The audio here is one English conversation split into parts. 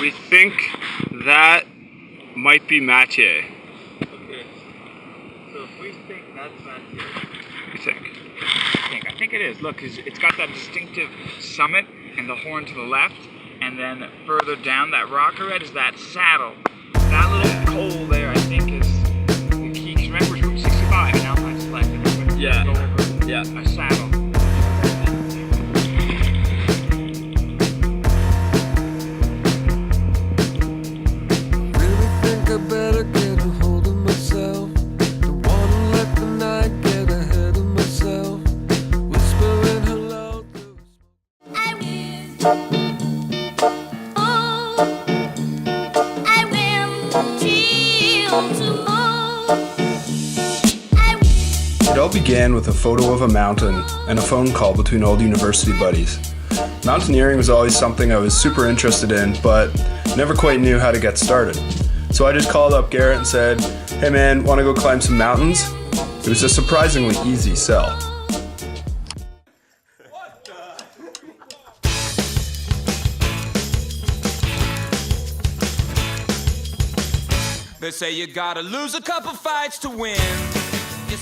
We think that might be Mathieu. Okay. So if we think that's Mathieu. You think? I think it is. Look, it's got that distinctive summit and the horn to the left, and then further down that rocker red is that saddle. That little coal there, I think, is the key. 'Cause remember, we're from 65 and Alpine selected. Yeah. Go over Yeah. a saddle. Really think I better get a hold of myself. Don't wanna let the night get ahead of myself. Whispering hello through It all began with a photo of a mountain and a phone call between old university buddies. Mountaineering was always something I was super interested in, but never quite knew how to get started. So I just called up Garrett and said, "Hey man, wanna go climb some mountains?" It was a surprisingly easy sell. They say you gotta lose a couple fights to win.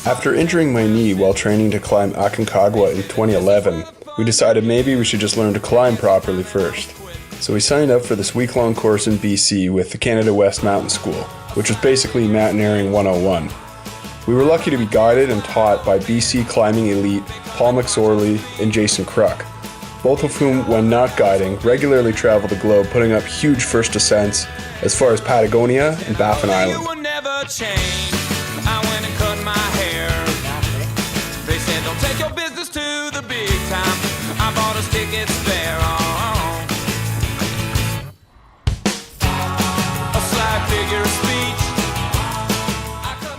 After injuring my knee while training to climb Aconcagua in 2011, we decided maybe we should just learn to climb properly first. So we signed up for this week-long course in BC with the Canada West Mountain School, which was basically Mountaineering 101. We were lucky to be guided and taught by BC climbing elite Paul McSorley and Jason Kruk, both of whom, when not guiding, regularly travel the globe putting up huge first ascents as far as Patagonia and Baffin Island. You will never change. I went and cut my hair. They said don't take your business to the big time. I bought us tickets there. A slight figure of speech.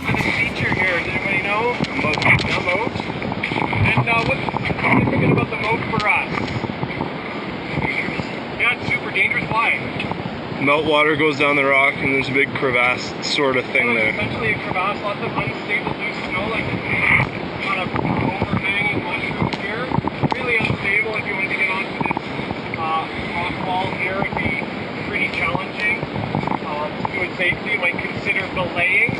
The feature here, does anybody know about the moat? And what are you thinking about the moat for us? Yeah, it's super dangerous. Why? Meltwater goes down the rock and there's a big crevasse sort of thing there. Essentially a crevasse, lots of unstable loose snow, like kind of overhanging mushrooms here. Really unstable. If you wanted to get onto this rock wall here, it'd be pretty challenging. To do it safely, you might consider belaying.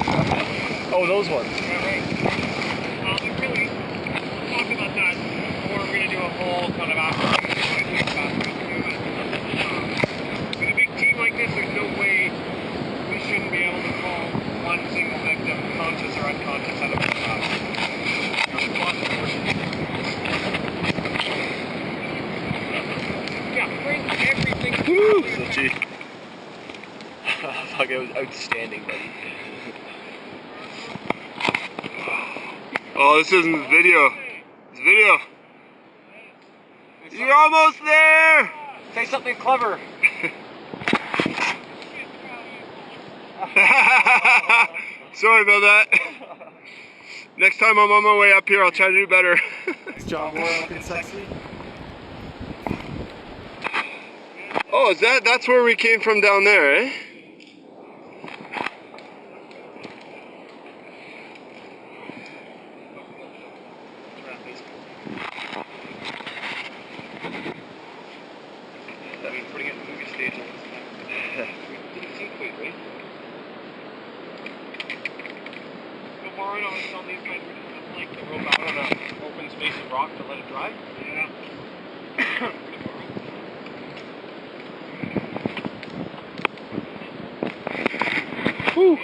Oh, those ones. Yeah, right. But really, we'll talk about that before we're going to do a whole kind of after. With a big team like this, there's no way we shouldn't be able to call one single victim conscious or unconscious out of the Yeah, bring everything. Woo! Suchi. Fuck, it was outstanding, buddy. Oh, this isn't video. It's video. You're almost there! Say something clever. Sorry about that. Next time I'm on my way up here, I'll try to do better. John Boy looking sexy. Oh, that's where we came from down there, eh? Putting it in the movie stage all this time. Didn't seem quite right. So far, I was telling these guys we're just like the rope out on an open space of rock to let it dry. Yeah. Woo!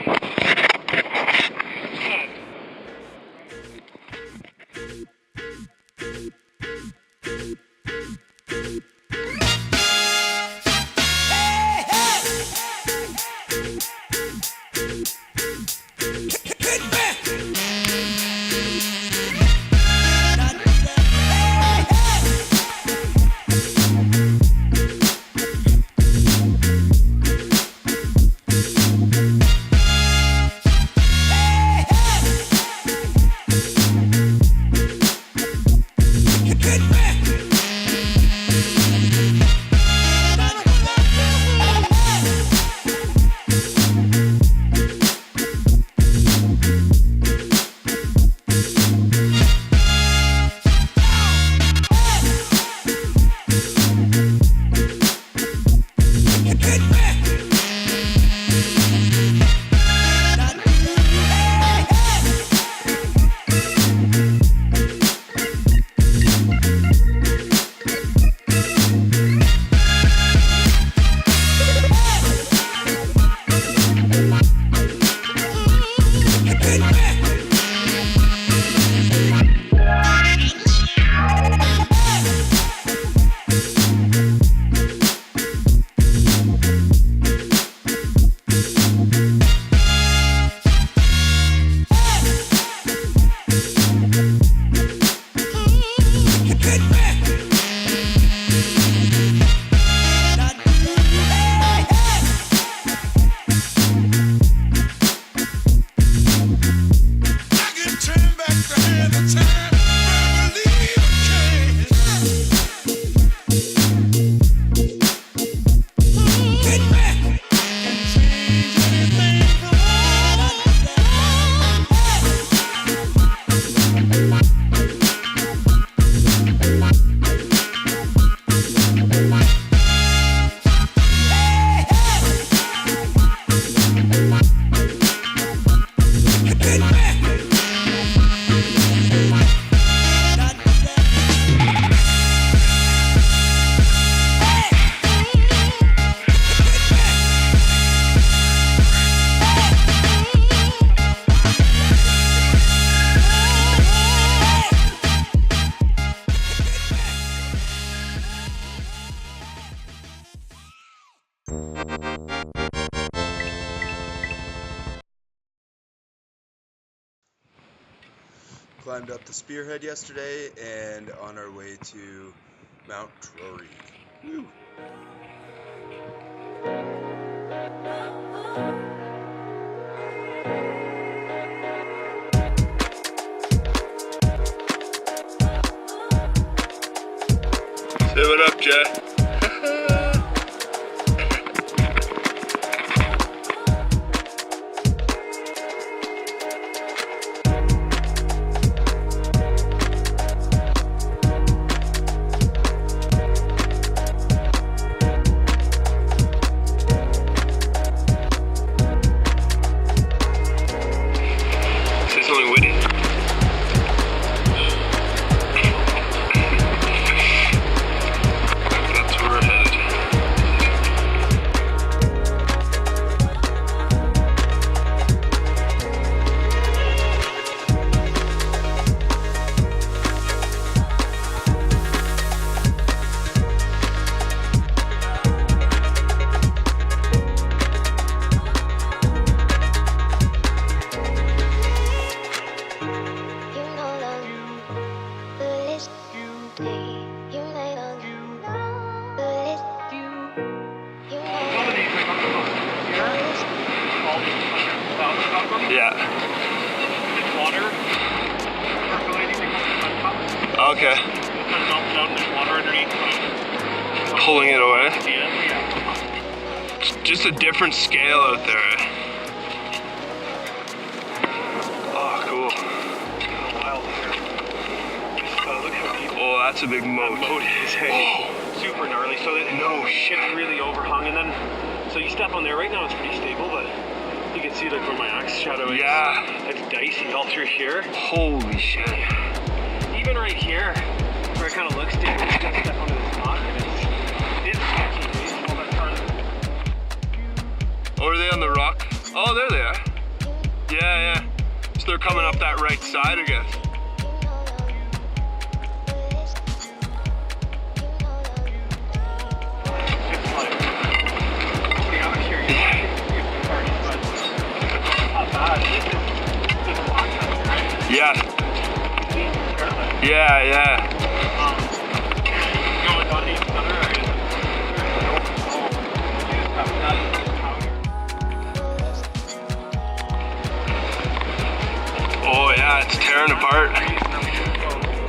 Climbed up the Spearhead yesterday and on our way to Mount Drury. Woo. Say what up, Jay. Say something witty. Yeah. Water. Okay. There's water underneath. Pulling it away. Yeah. It's just a different scale out there. Oh, cool. Wild here. Look how deep. Oh, that's a big moat. Moat is super gnarly. So that No shit. it's really overhung, and then so you step on there. Right now it's pretty stable, but you can see like where my axe shadow is. Yeah. It's dicey all through here. Holy shit. Even right here, where it kind of looks dangerous, you can step onto this rock, and it's sketchy. All that turn. Oh, are they on the rock? Oh, there they are. Yeah, yeah. So they're coming up that right side, I guess. It's like nobody out here. You but not bad. It's a lot of right? Yeah. Yeah, yeah. You only got another area. Oh, yeah, it's tearing apart.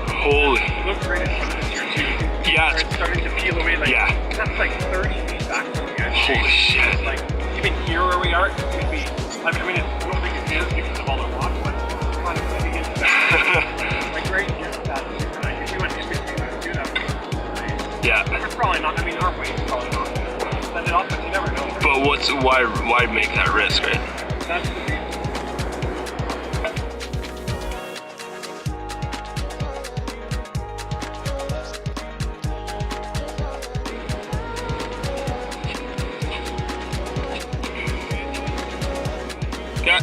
Holy. Looks great as here too. Yeah, It's starting to peel away like Yeah. that's like 30 feet back from the edge. Holy shit. Like even here where we are, it could be. I mean, it's, I don't think it is because of all the rock, but it's kind of letting into that. Like right here, that's like if we went in between those two, that would be nice. Yeah. It's probably not. I mean, our weight's probably not. Send it off, but you never know. But why make that risk, right? That's the reason. Yeah.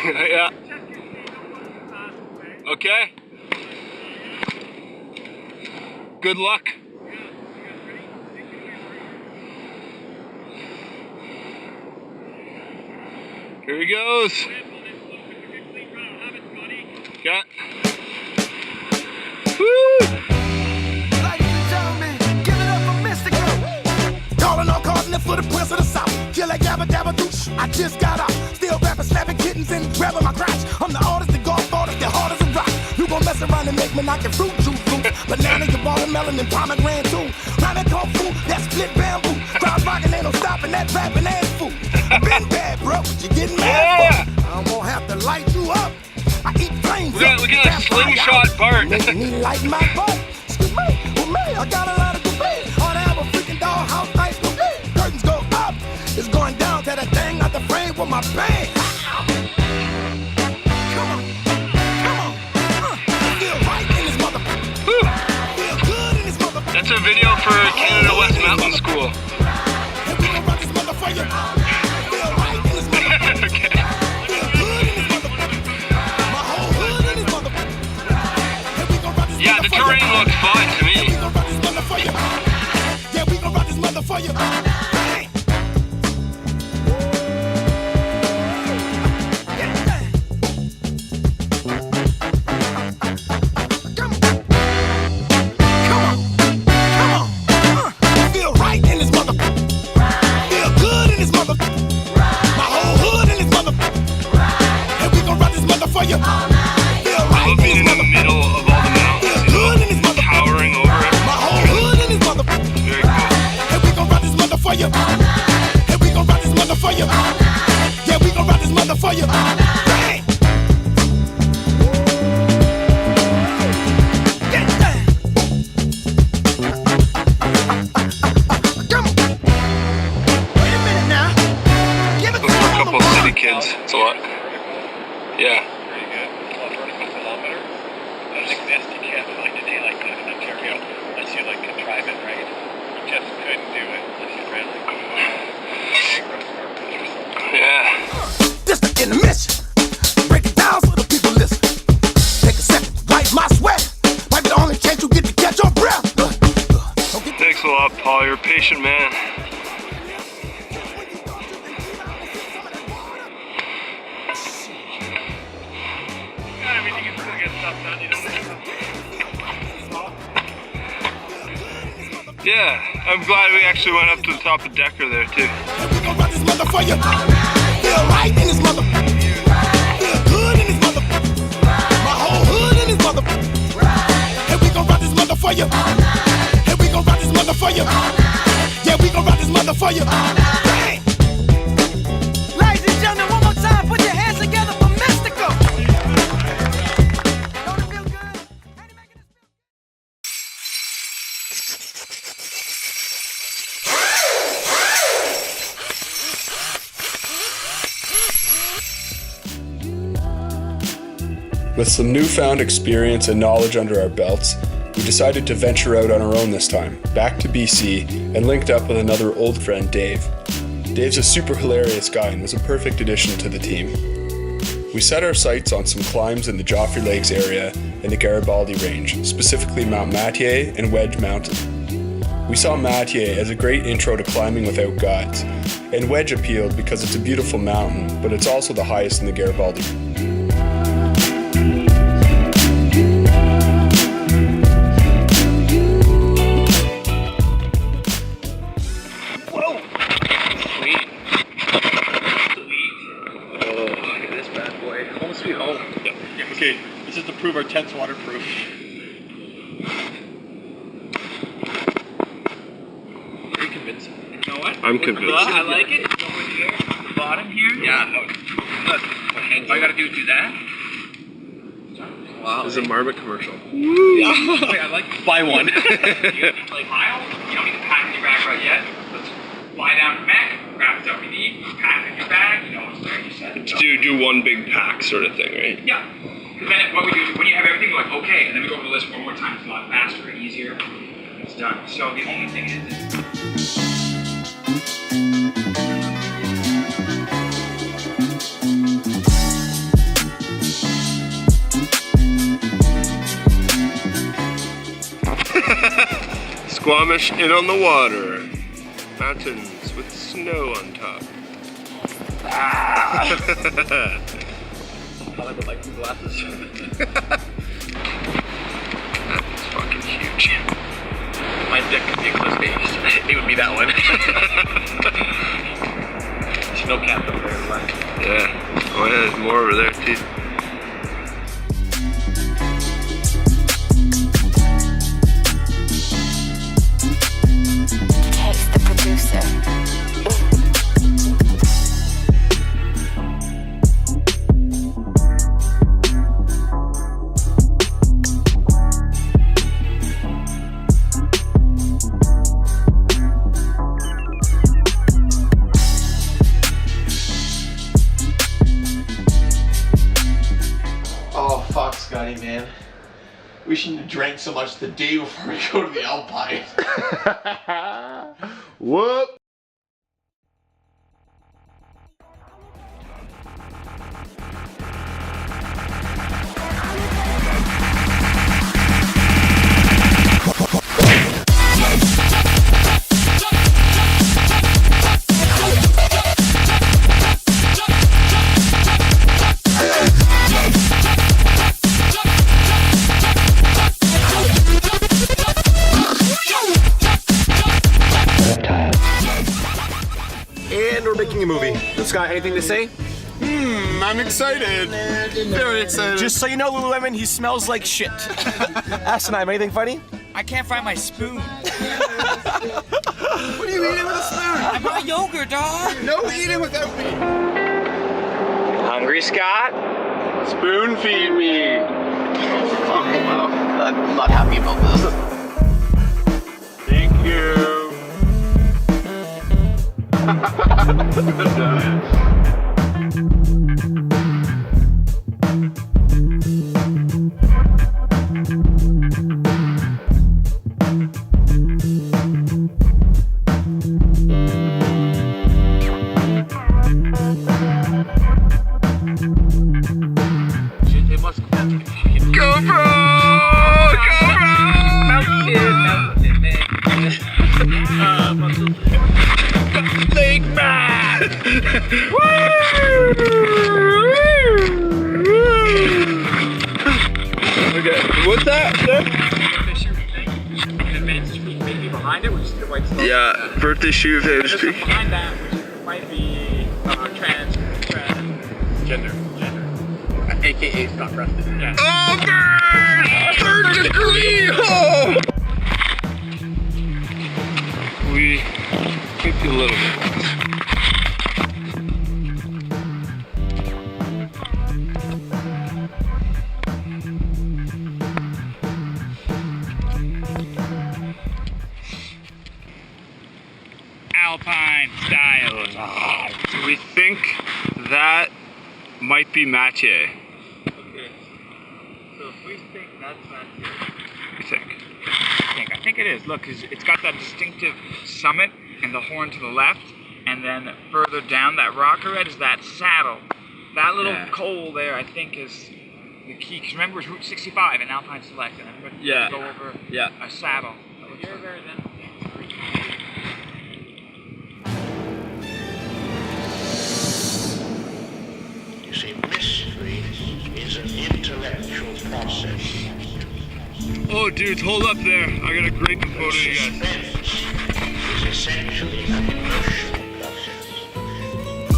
Yeah. Okay. Good luck. Here he goes. Yeah. Woo! Ladies and gentlemen, give it up for Mr. Calling all cardinal for the prince of the south. Kill like Gabba Dabba Doosh. I just got out. Still rapping, slapping kittens and grabbing my crotch. I'm the artist, the golf artist, the hardest to rock. You gon' mess around and make me knock your fruit juice loose. Banana, your watermelon, and pomegranate too. Rhyming kung fu, that split bamboo. Crowd rocking, ain't no stopping that rapping ass fool. Been bad, bro, but you getting mad for. I won't have to light you up. I eat flames. We got a slingshot Bart. Make me light my butt. Excuse me, with me, I got a lot of debate. On have a freaking dollhouse night for me. Curtains go up, it's going down to that thing out the frame with my bang. Come on, feel right in this motherfucker. Feel good in this motherfucker. That's a video for Canada West Mountain School. And we gon' rock this motherfucker. Feel right in this motherfucker. Okay. Feel good in this motherfucker. My whole hood in this motherfucker. And we gon' rock this Yeah, the terrain looks fine to me. we gon' rock this motherfucker. Yeah, we gon' rock this motherfucker. Bang. for you. Feel right Love being in the middle of all the mountains, Hood in this mother. towering over it. My whole hood in this mother. Very cool. And we gon' run this mother for you. And we gon' run this mother for you. Yeah, we gon' run this mother for you. Bang! Get down. Come on. Wait a minute now. Give it Those to were a me. couple of city kids. It's a lot. Yeah. Pretty good. Well, vertical's a lot better. I don't exist. You can't find a day like that in Ontario unless you like contrive it right. You just couldn't do it unless you ran like Yeah. District in the mission. Break it down so the people listen. Take a second, wipe my sweat. Might be the only chance you get to catch your breath. Don't get Thanks a lot, Paul. You're a patient man. everything is gonna get stuff done. You don't Yeah, I'm glad we actually went up to the top of Decker there too. And we gon' run this mother for you. Feel right in this mother. Feel good in this mother. My whole hood in this mother. And we gon' run this mother for you. And we gon' run this mother for you. Yeah, we gon' run this mother for you. Bang! Ladies and gentlemen, one more time, put your hands together for Mystical. Don't it feel good? Ain't it making us feel With some newfound experience and knowledge under our belts, we decided to venture out on our own this time, back to BC, and linked up with another old friend, Dave. Dave's a super hilarious guy and was a perfect addition to the team. We set our sights on some climbs in the Joffrey Lakes area and the Garibaldi Range, specifically Mount Mathieu and Wedge Mountain. We saw Mathieu as a great intro to climbing without guides, and Wedge appealed because it's a beautiful mountain, but it's also the highest in the Garibaldi. Okay, this is to prove our tent's waterproof. Very convincing. You know what? I'm convinced. I like it. It's over here, the bottom here. Yeah, no. Look, all I gotta do is do that. Wow. This is a Marmot commercial. Wait, I like this. Buy one. You don't play pile. You don't need to pack in your bag right yet. Let's lie down your mech, grab the stuff you need, pack in your bag. You know it's there. You said. Do one big pack sort of thing, right? Yeah. Because then what we do is when you have everything, we're like, okay, and then we go over the list one more time. It's a lot faster and easier. It's done. So the only thing is Squamish in on the water. Mountains with snow on top. I would like some glasses. That's fucking huge. My dick could be a close stage. It would be that one. Snow cap up there. Left. Yeah. Oh yeah, there's more over there too. Case the producer. Oh, fuck, Scotty, man. We shouldn't have drank so much the day before we go to the Alpine. Whoop! And we're making a movie. Scott, anything to say? I'm excited. Very excited. Just so you know, Lululemon, he smells like shit. Asinine, anything funny? I can't find my spoon. What are you eating with a spoon? I'm a yogurt, dog. No eating without me. Hungry, Scott? Spoon feed me. Oh, wow. I'm not happy about this. Thank you. Okay, what's that? Yeah, birthday shoe famous peak. Behind that, which might be transgender. AKA Scott Preston. Yeah. Oh, bird! Third degree! Oh! We might be a little bit less. Alpine style. We think that might be Mathieu. Okay. So if we think that's not it, We think. I think it is. Look, 'cause it's got that distinctive summit and the horn to the left, and then further down that rocker red is that saddle. That little coal there, I think, is the key. 'Cause remember, it's Route 65 in Alpine Select, and everybody Yeah. go over Yeah. a saddle. You're there then. You see, mystery is an intellectual process. Oh, dudes, hold up there. I got a great photo of you guys. Suspense is essentially an emotional process.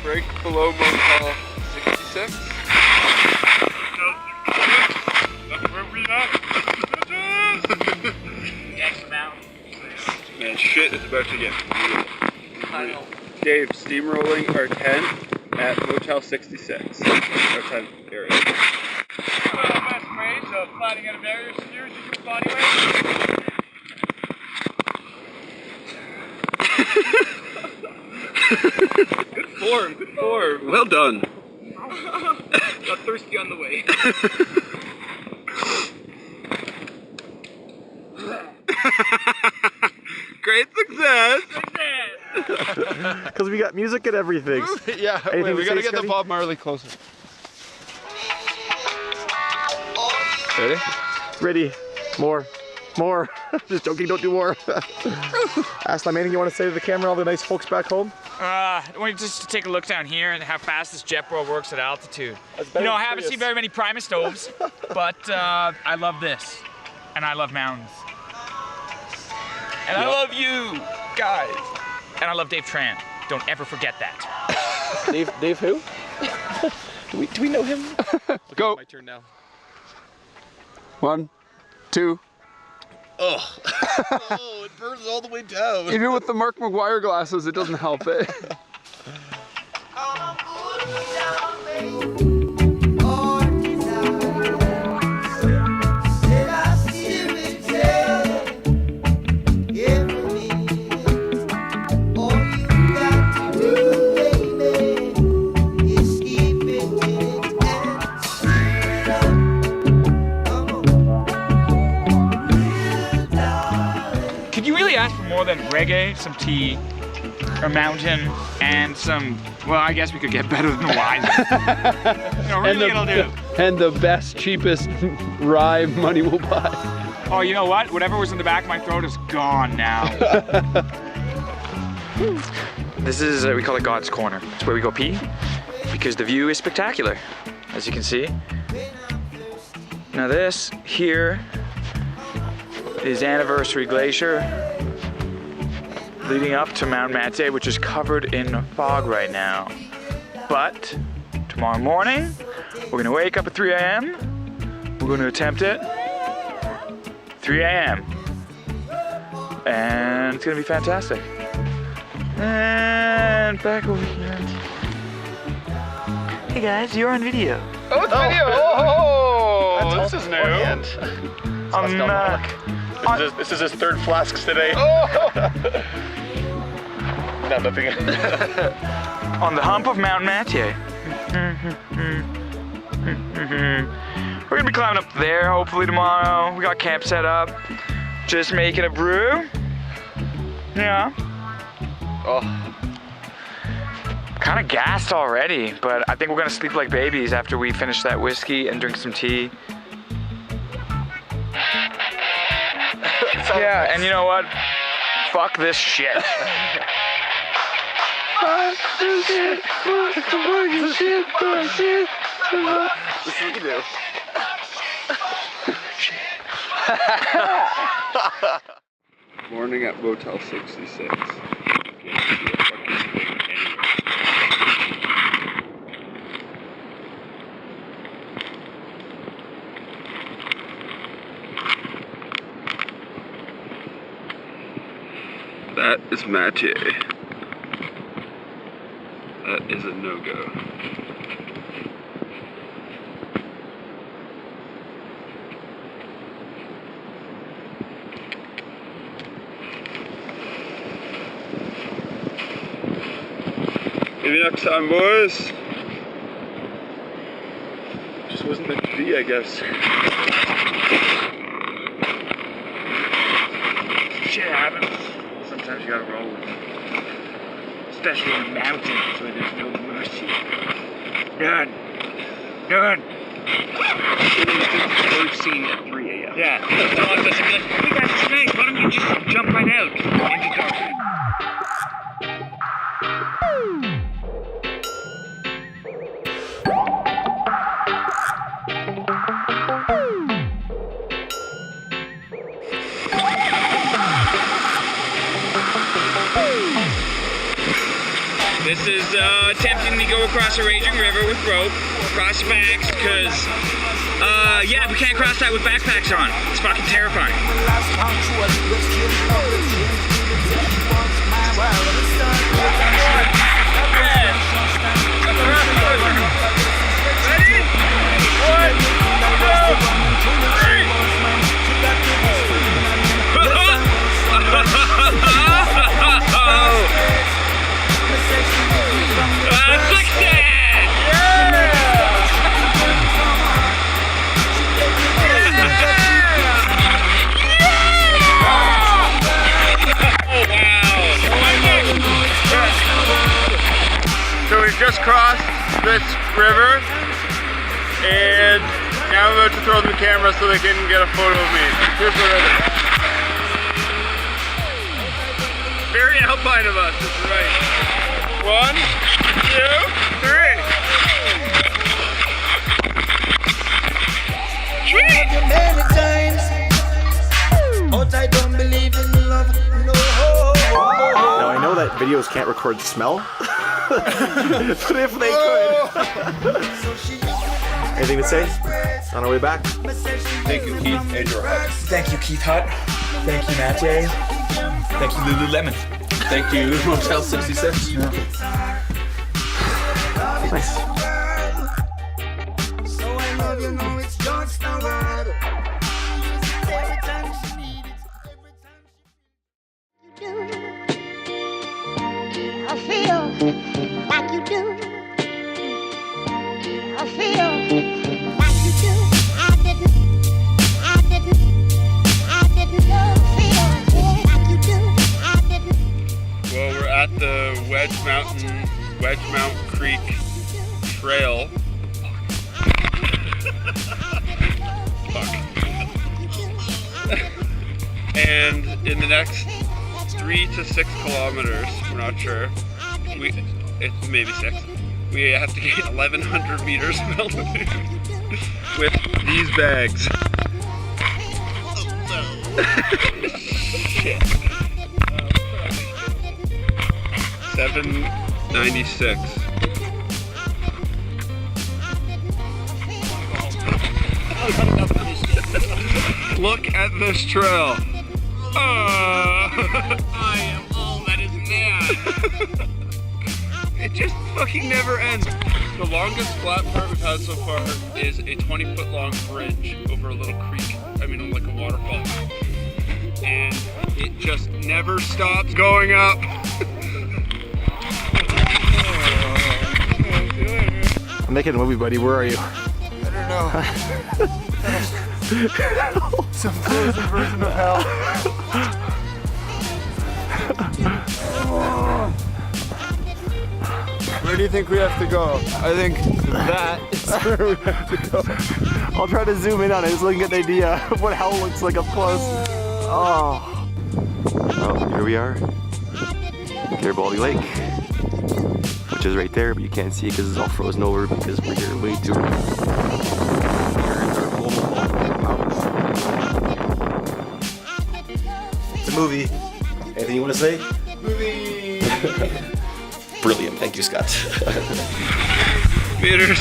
Break below Motel 66. That's where we at. Next now. Man, shit is about to get real. Dave, steamrolling our tent at Motel 66. Our tent area. One of the best ways of finding out a barrier steers is your body weight. Good form, good form. Well done. Got thirsty on the way. Great success. Because we got music and everything. Yeah, Anything wait, we to gotta say, get the Scotty? Bob Marley closer. Ready? Ready? More. More. Just joking, don't do more. Aslam, anything you want to say to the camera, all the nice folks back home? I want you just to take a look down here and how fast this JetBro works at altitude. You know, I haven't seen very many Primus stoves, but I love this. And I love mountains. And I love you, guys. And I love Dave Tran. Don't ever forget that. Dave who? do we know him? Go. My turn now. 1, 2. Oh, it burns all the way down. Even with the Mark McGuire glasses, it doesn't help it. Could you really ask for more than reggae, some tea, a mountain, and some, well, I guess we could get better than the wine. No, really it'll do. And the best, cheapest rye money will buy. Oh, you know what? Whatever was in the back of my throat is gone now. This is, we call it God's Corner. It's where we go pee, because the view is spectacular, as you can see. Now this here is Anniversary Glacier, leading up to Mount Matei, which is covered in fog right now. But tomorrow morning, we're gonna wake up at 3 a.m. We're gonna attempt it. 3 a.m. And it's gonna be fantastic. And back over here. Hey guys, you're on video. Oh, it's video! Oh, this is new. This is his third flasks today. Oh. No, nothing. On the hump of Mount Matei. We're gonna be climbing up there hopefully tomorrow. We got camp set up. Just making a brew. Yeah. Oh. Kind of gassed already, but I think we're gonna sleep like babies after we finish that whiskey and drink some tea. Yeah, and you know what? Fuck this shit. This is what you do. Morning at Motel 66. That is Mathieu. That is a no-go. Maybe next time, boys. Just wasn't meant to be, I guess. Shit happens. Sometimes you gotta roll with it. Especially in the mountains where there's no mercy. Done. First seen at 3 a.m. Yeah. So I was like, hey guys, it's nice. Why don't you just jump right out into darkness? This is attempting to go across a raging river with rope, cross backs, because, yeah, we can't cross that with backpacks on. It's fucking terrifying. So we've just crossed this river, and now I'm about to throw them the camera so they can get a photo of me. Here's the river. Very alpine of us, that's right. 1, 2, 3. Many times, but I don't believe in love, no. Now I know that videos can't record the smell, but if they could. Anything to say on our way back? Thank you, Keith, and your hut. Thank you, Keith Hut. Thank you, Matt J. Thank you, Lululemon. Thank you, Motel 66. Nice. So I love you, know it's just a word. Every time she needs it, every time she... I feel like you do. I feel like you do. I didn't feel like you do. I didn't. Well, we're at the Wedgemount Creek Trail. Fuck. And in the next 3 to 6 kilometers, we're not sure. It's maybe 6. We have to gain 1,100 meters of altitude with these bags. Shit. 796. Look at this trail. I am all that is man. It just fucking never ends. The longest flat part we've had so far is a 20-foot long bridge over a little creek. I mean, like a waterfall. And it just never stops going up. I'm making a movie, buddy. Where are you? I don't know. Some frozen version of hell. Where do you think we have to go? I think that is where we have to go. I'll try to zoom in on it so I can get an idea of what hell looks like up close. Oh. Well, here we are. Garibaldi Lake, which is right there, but you can't see it because it's all frozen over because we're here way too early. Here's our home mountains. It's a movie. Anything you want to say? movie. Brilliant, thank you, Scott. Meters,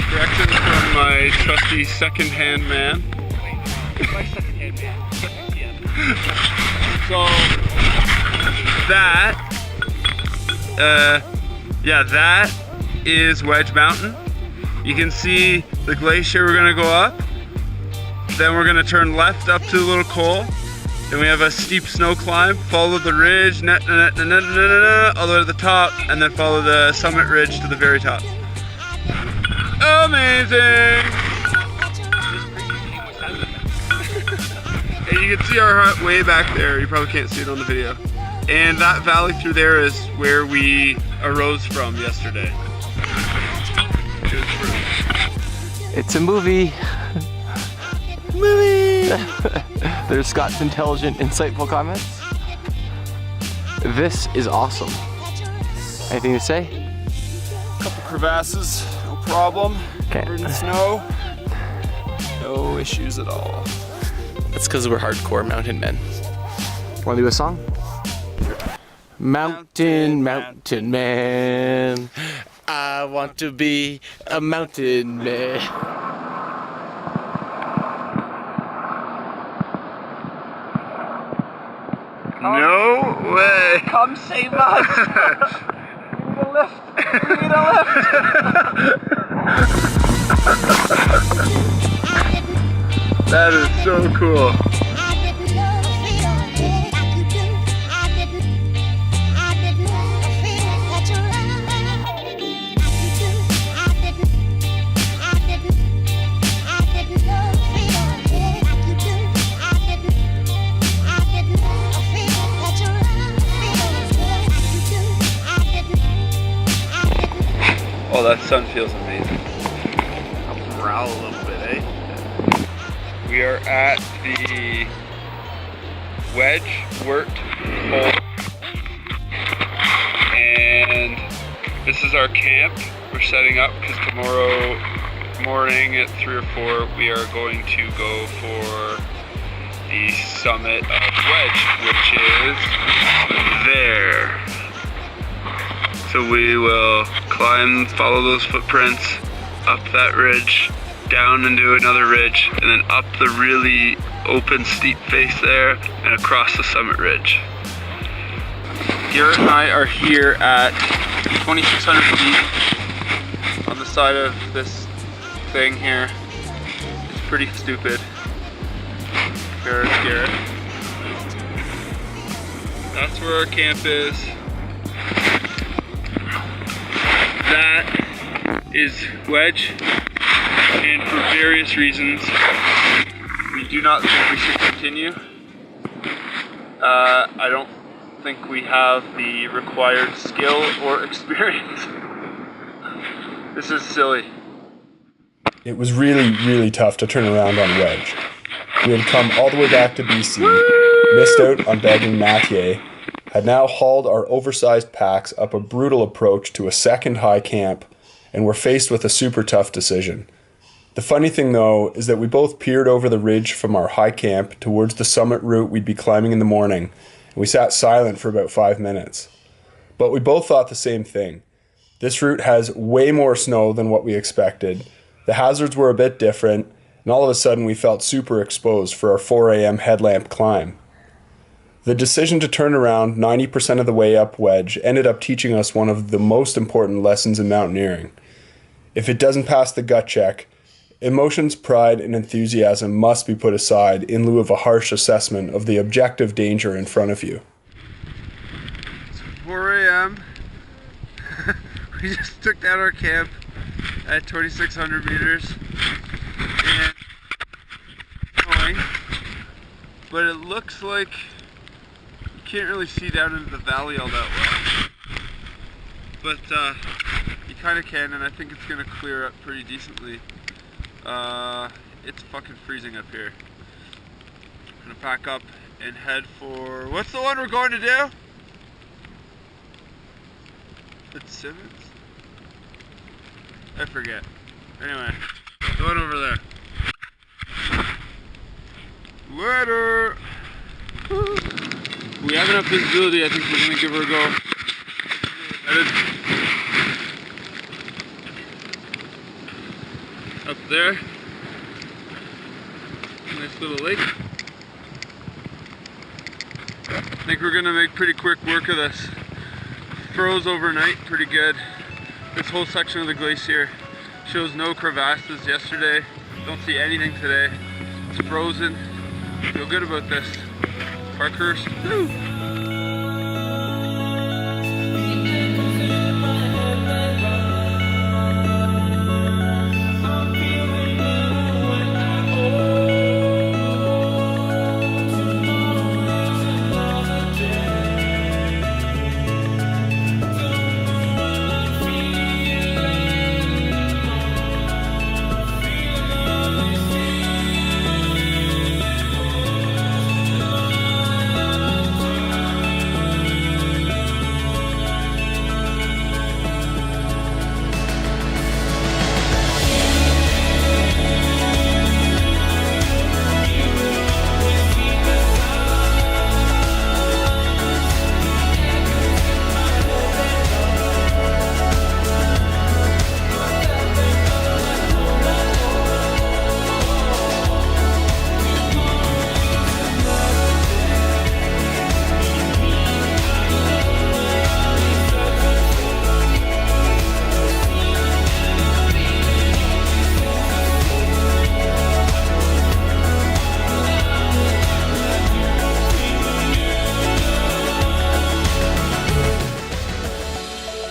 correction from my trusty second-hand man. So that, that is Wedge Mountain. You can see the glacier we're gonna go up. Then we're gonna turn left up to the little col. Then we have a steep snow climb, follow the ridge, all the way to the top, and then follow the summit ridge to the very top. Amazing! And you can see our hut way back there. You probably can't see it on the video. And that valley through there is where we arose from yesterday. It's a movie. Movie! There's Scott's intelligent, insightful comments. This is awesome. Anything to say? Couple crevasses, no problem. Okay. Covered in snow. No issues at all. That's because we're hardcore mountain men. Want to do a song? Mountain, mountain man. I want to be a mountain man. No way! Come save us! We need a lift! We need a lift! That is so cool. Oh, that sun feels amazing. I'll growl a little bit, eh? We are at the Wedge Wort Hole. This is our camp. We're setting up because tomorrow morning at 3 or 4 we are going to go for the summit of Wedge, which is there. So we will climb, follow those footprints, up that ridge, down into another ridge, and then up the really open steep face there and across the summit ridge. Garrett and I are here at 2,600 feet on the side of this thing here. It's pretty stupid. There's Garrett. That's where our camp is. That is Wedge, and for various reasons we do not think we should continue. I don't think we have the required skill or experience. This is silly. It was really tough to turn around on Wedge. We had come all the way back to BC, missed out on bagging Mathieu, had now hauled our oversized packs up a brutal approach to a second high camp, and were faced with a super tough decision. The funny thing though is that we both peered over the ridge from our high camp towards the summit route we'd be climbing in the morning, and we sat silent for about 5 minutes. But we both thought the same thing. This route has way more snow than what we expected, the hazards were a bit different, and all of a sudden we felt super exposed for our 4 a.m. headlamp climb. The decision to turn around 90% of the way up Wedge ended up teaching us one of the most important lessons in mountaineering. If it doesn't pass the gut check, emotions, pride, and enthusiasm must be put aside in lieu of a harsh assessment of the objective danger in front of you. It's 4 a.m. We just took down our camp at 2,600 meters. And going, but it looks like you can't really see down into the valley all that well. But you kind of can, and I think it's going to clear up pretty decently. It's fucking freezing up here. I'm going to pack up and head for... What's the one we're going to do? Fitzsimmons? I forget. Anyway, the one over there. Later! We have enough visibility, I think we're going to give her a go. Headed up there. Nice little lake. I think we're going to make pretty quick work of this. Froze overnight pretty good. This whole section of the glacier shows no crevasses yesterday. Don't see anything today. It's frozen. Feel good about this. Parkhurst. Woo!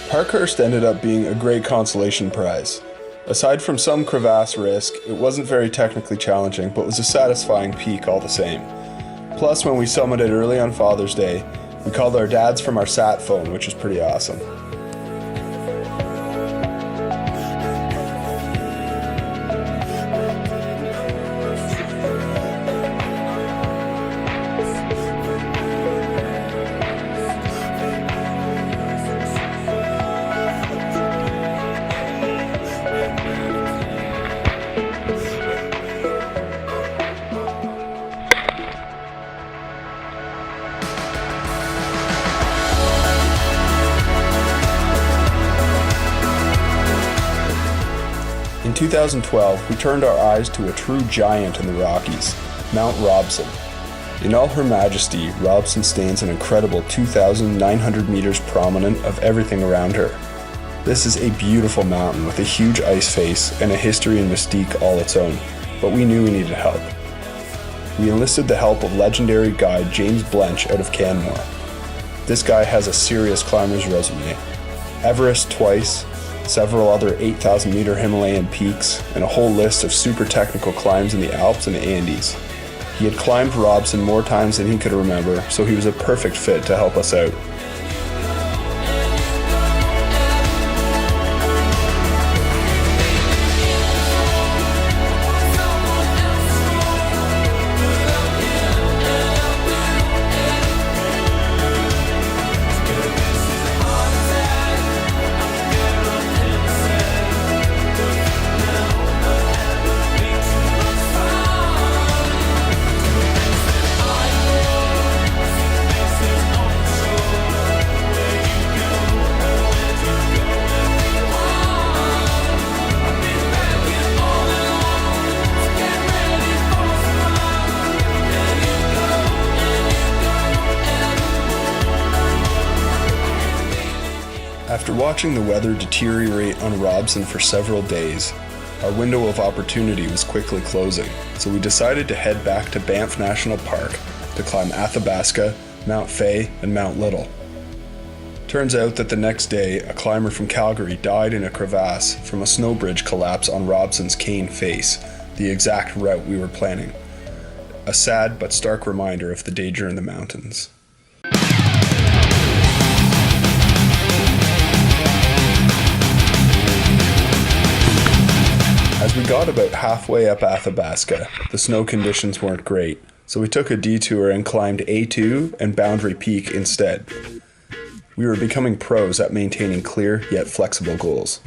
Parkhurst ended up being a great consolation prize. Aside from some crevasse risk, it wasn't very technically challenging, but was a satisfying peak all the same. Plus, when we summited early on Father's Day, we called our dads from our sat phone, which is pretty awesome. 2012, we turned our eyes to a true giant in the Rockies, Mount Robson. In all her majesty, Robson stands an incredible 2,900 meters prominent of everything around her. This is a beautiful mountain with a huge ice face and a history and mystique all its own, but we knew we needed help. We enlisted the help of legendary guide James Blench out of Canmore. This guy has a serious climber's resume. Everest twice, several other 8,000 meter Himalayan peaks, and a whole list of super technical climbs in the Alps and the Andes. He had climbed Robson more times than he could remember, so he was a perfect fit to help us out. After watching the weather deteriorate on Robson for several days, our window of opportunity was quickly closing, so we decided to head back to Banff National Park to climb Athabasca, Mount Fay, and Mount Little. Turns out that the next day, a climber from Calgary died in a crevasse from a snow bridge collapse on Robson's Cane face, the exact route we were planning. A sad but stark reminder of the danger in the mountains. As we got about halfway up Athabasca, the snow conditions weren't great, so we took a detour and climbed A2 and Boundary Peak instead. We were becoming pros at maintaining clear yet flexible goals.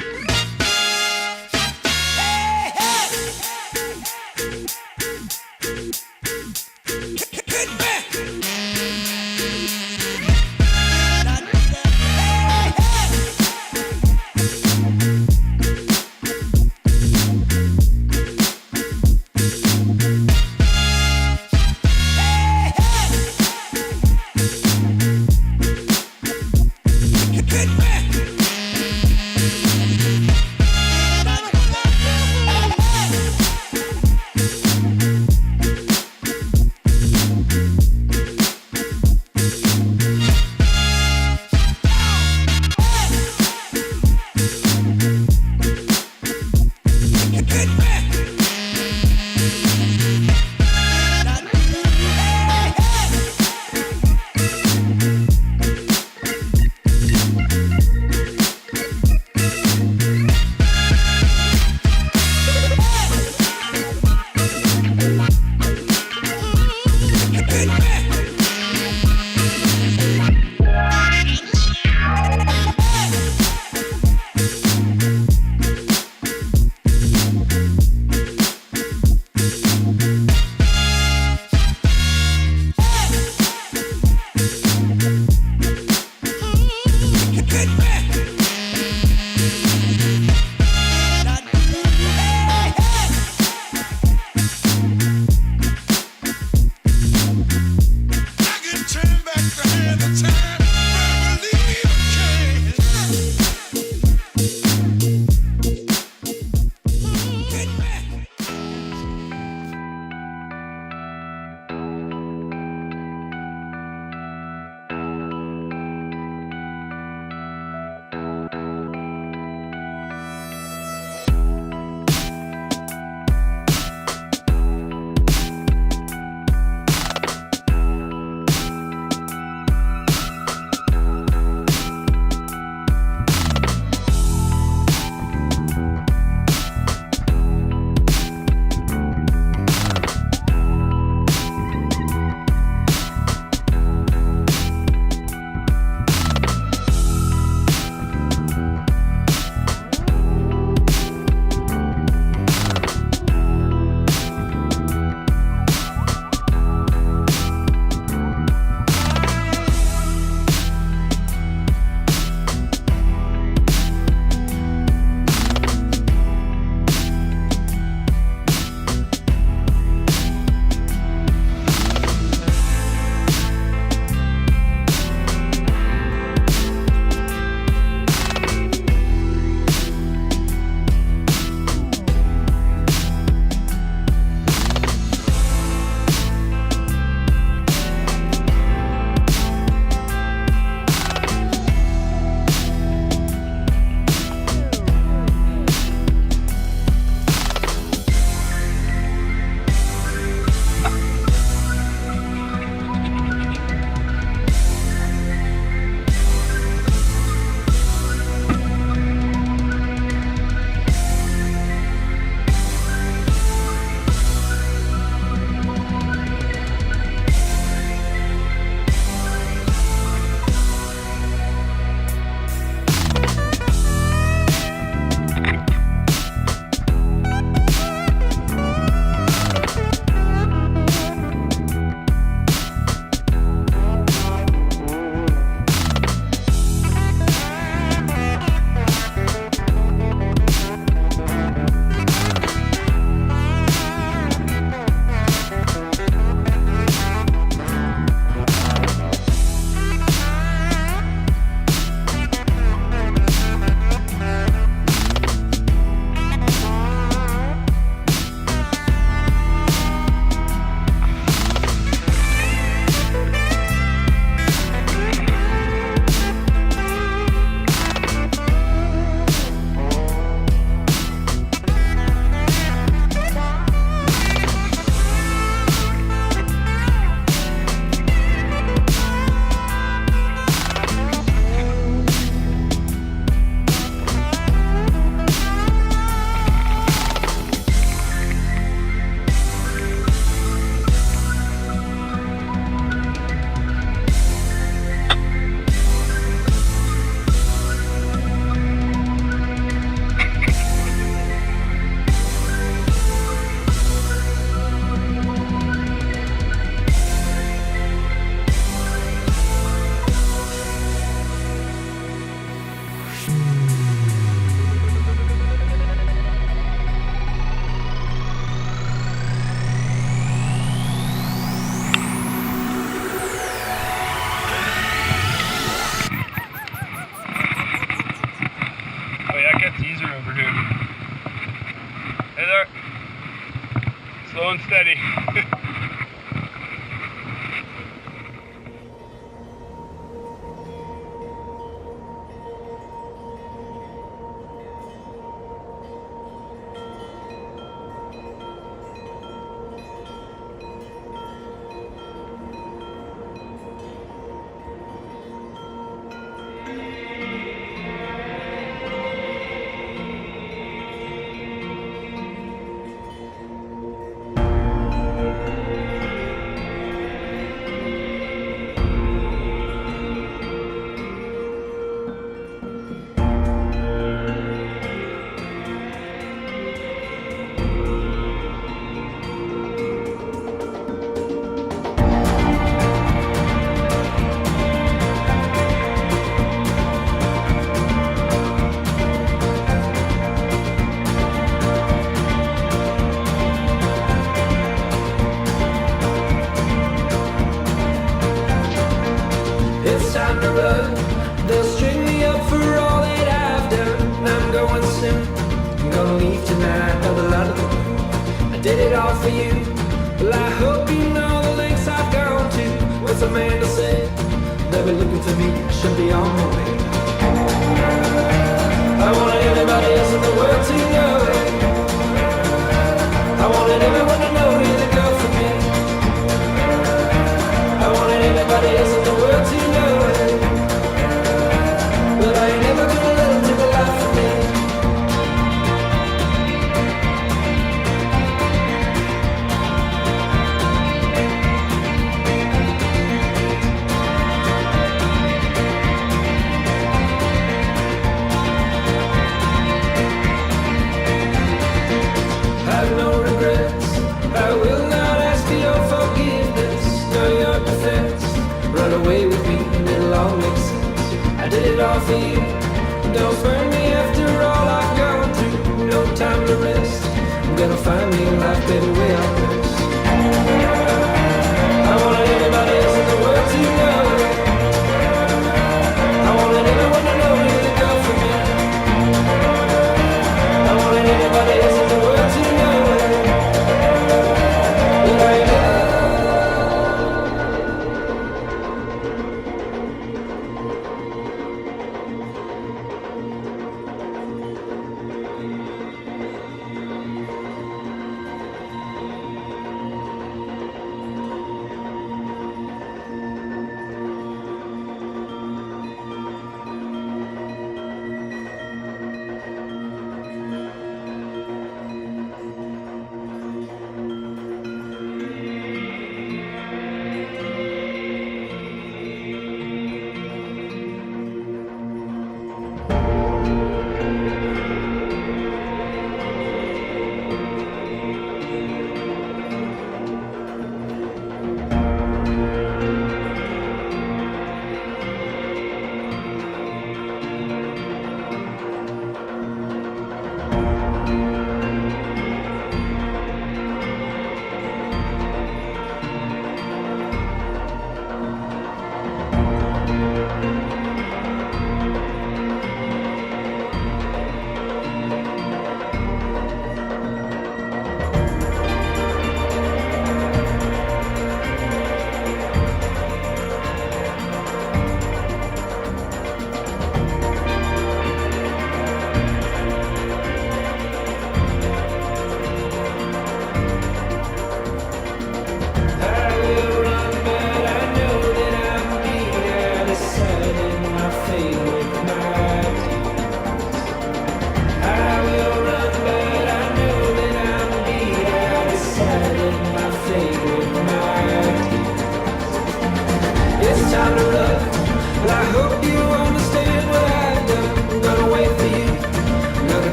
It's time to run. They'll string me up for all that I've done. I'm going soon. I'm gonna leave tonight. Know the lot of the world. I did it all for you. Well, I hope you know the lengths I've gone to. What's Amanda said? They'll be looking for me. I should be on my way. I wanted everybody else in the world to know it. I wanted everyone to know you're the girl for me. I wanted everybody else in the world to know it. But I ain't never gonna let them take a life from me. Have no regrets. I will not ask for your forgiveness, nor your defense. Run away with me and it'll all make sense. I did it all for you. Don't burn me after all I've gone through. No time to rest. I'm gonna find me a life better way out west. I wanted everybody else in the world to know it. I wanted everyone to know you're the girl for me. I wanted everybody else in the world to know it. But I ain't never.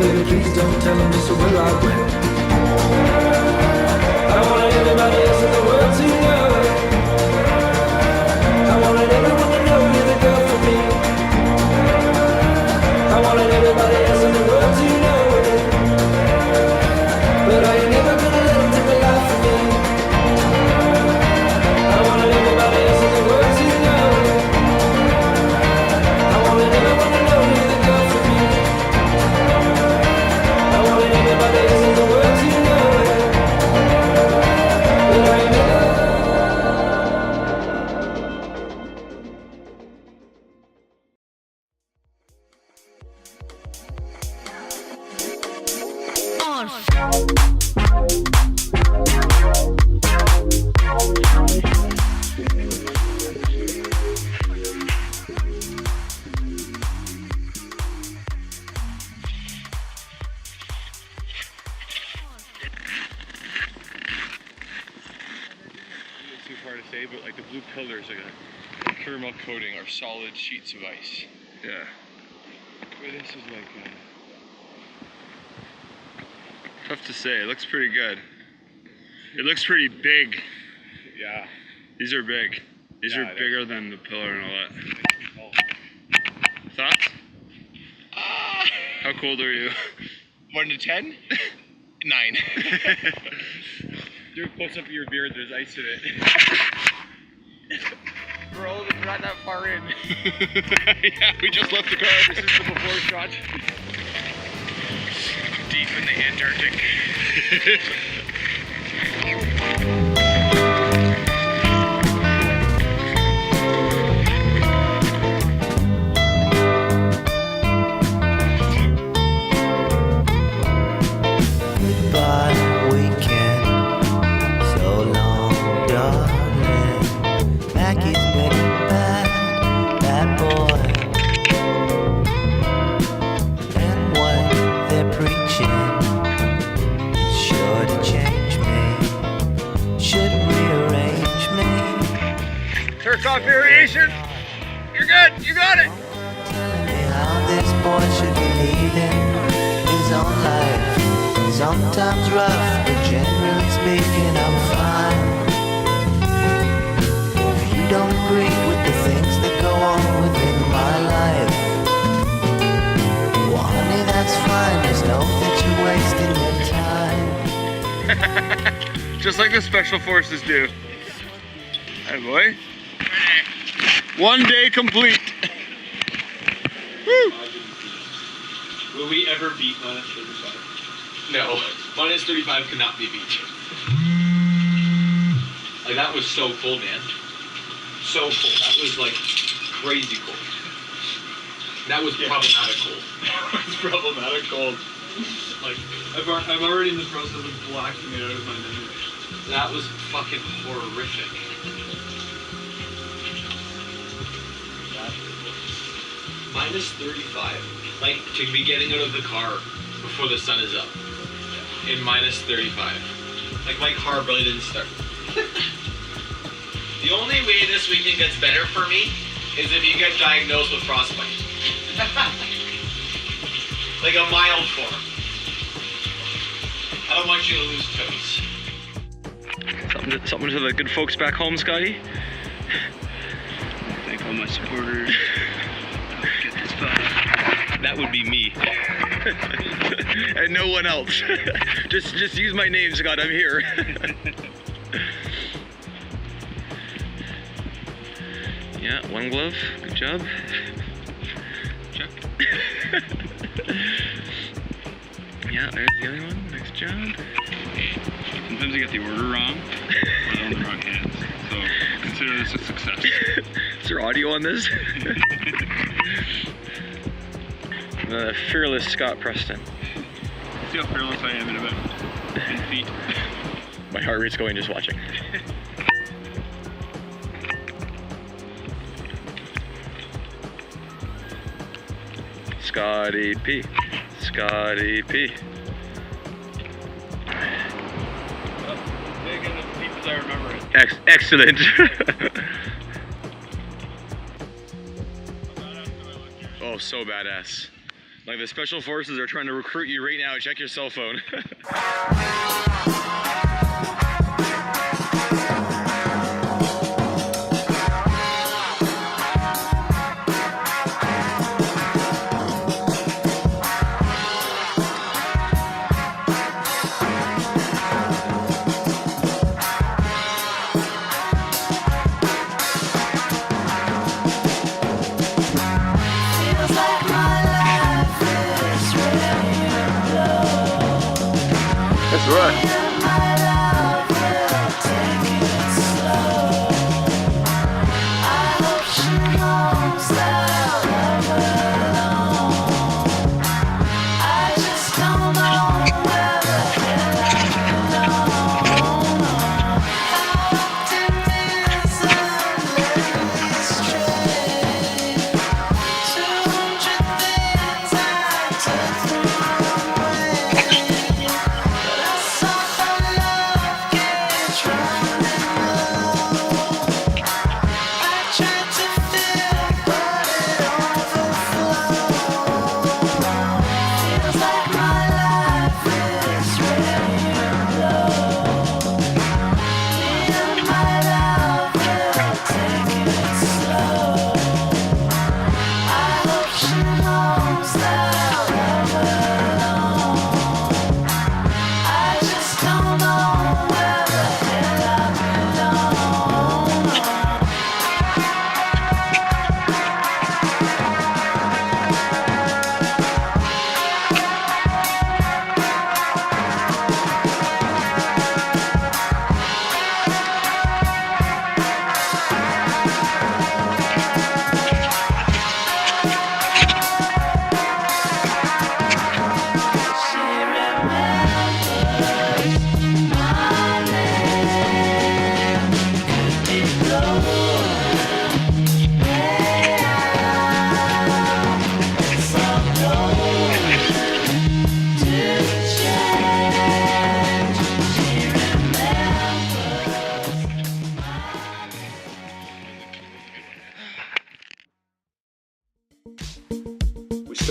Baby, please don't tell them just where I went. I wanted everybody else in the world to know it. I wanted everyone to know you're the girl for me. I wanted everybody else in the world to know it. But I ain't never gonna let them take a life from me. I wanted everybody else in the world to know it. I Too far to say, but like the blue pillars like a caramel coating are solid sheets of ice. Yeah. But this is like tough to say. It looks pretty good. It looks pretty big. Yeah. These are big. These are bigger than the pillar and all that. Thoughts? How cold are you? 1 to 10? 9. Do a close up of your beard, there's ice in it. Bro, we're not that far in. Yeah, we just left the car. This is the before shot. Deep in the Antarctic. Goodbye, weekend. So long, darling. Mackie's getting bad, bad boy. And what they're preaching is sure to change me. Should rearrange me. Turf off variation. You're good. You got it. Telling me how this boy should be leading his own life. Sometimes rough, but generally speaking, I'm fine. If you don't agree with the things that go on within my life, well, honey, that's fine. Just know that you're wasting your time. Just like the special forces do. Hey, boy. 1 day complete. Woo! Will we ever beat minus 35? No. Minus 35 cannot be beat. Like, that was so cold, man. So cold. That was, like, crazy cold. That was problematic cold. That was problematic cold. Like, I'm already in the process of blacking it out of my memory. that was fucking horrific. Minus 35. Like, to be getting out of the car before the sun is up. In minus 35. Like, my car really didn't start. The only way this weekend gets better for me is if you get diagnosed with frostbite. Like a mild form. I don't want you to lose toes. Something to the good folks back home, Scotty. Thank all my supporters. Get this far. That would be me. And no one else. just use my name, Scott. I'm here. Yeah, one glove. Good job. Check. Yeah, there's the other one. Nice job. Sometimes you get the order wrong, or on the wrong hands. So consider this a success. Is there audio on this? The fearless Scott Preston. See how fearless I am in about 10 feet. My heart rate's going just watching. Scotty P. Scotty P. Well, big and as deep as I remember it. Excellent. Oh, so badass. Like the special forces are trying to recruit you right now. Check your cell phone. That's right.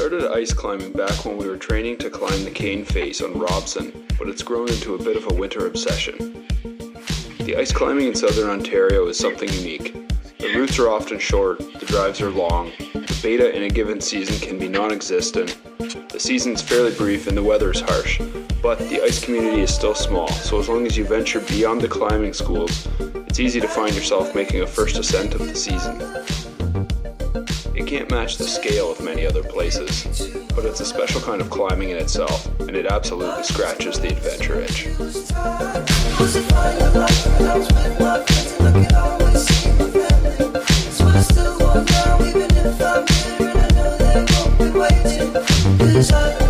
started ice climbing back when we were training to climb the cane face on Robson, but it's grown into a bit of a winter obsession. The ice climbing in southern Ontario is something unique. The routes are often short, the drives are long, the beta in a given season can be non-existent, the season's fairly brief and the weather is harsh, but the ice community is still small, so as long as you venture beyond the climbing schools, it's easy to find yourself making a first ascent of the season. It can't match the scale of many other places, but it's a special kind of climbing in itself, and it absolutely scratches the adventure itch. Cause I